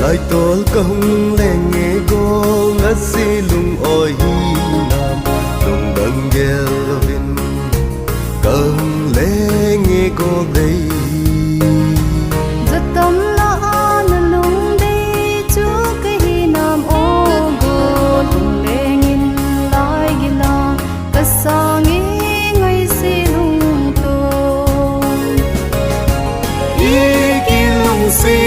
lại tol công lệ nghe go ngất si lung oi hi nam lung đằng gel vin công lệ nghe go đây giật tâm la an lung đi chú cái hi nam ô go lung lệ nghìn lại gila ta sang ngay si lung to y ki lung si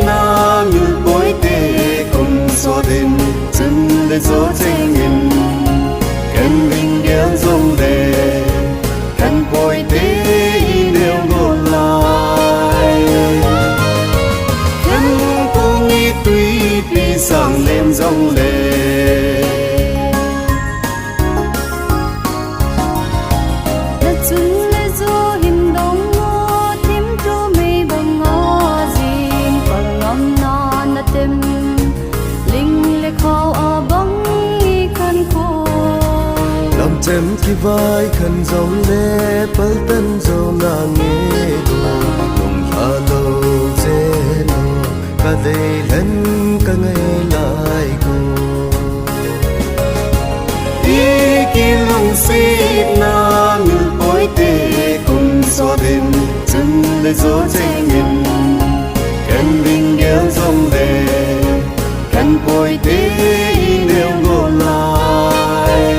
nam như bối tê cùng so đêm chân để gió tranh nghìn ken linh gel dòng đề ken bối tê đều ngô lại ken cũng nghĩ tuy vì sang lên dòng lệ đất chân lệ gió hình đông ngô thêm trô mây bằng ngô dinh bằng ngâm na tem linh lệ khao a băng nghi khăn khô làm chém khi vai khăn dòng lệ bal tân dâu nàng nghe đồ cùng hà lô dê nô cả đây lần cả ngày lại cô ý kỳ lung xít na như bối tê cùng so đêm chân để gió tranh nghìn ken linh gel dòng lệ ken bối tê đều ngô lại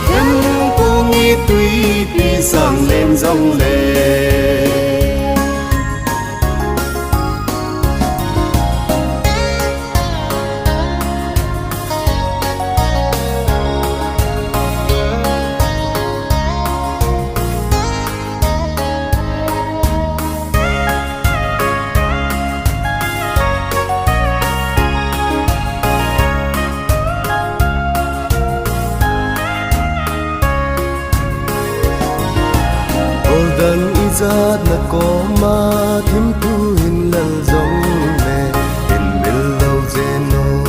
ken cũng nghĩ tuy vì sang lên dòng lệ đằng y ra na có ma thêm tu hình lần giống lệ hình bên lâu dê nô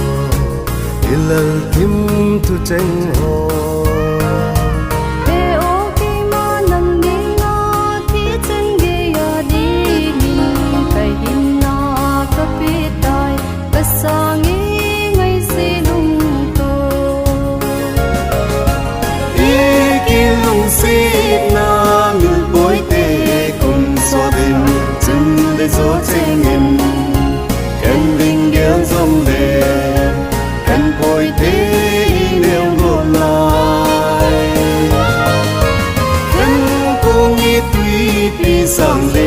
hình lần thêm tu tranh hồ e o ki ma nang đi na thi chân ge ya đi min kai hin na ka pi tai ka sang ngay si lung to y ki lung si na như bối tê cùng so đêm chân để gió tranh nghìn ken linh gel dòng lệ ken bối tê đều ngô lại ken cũng nghĩ tuy vì sang lệ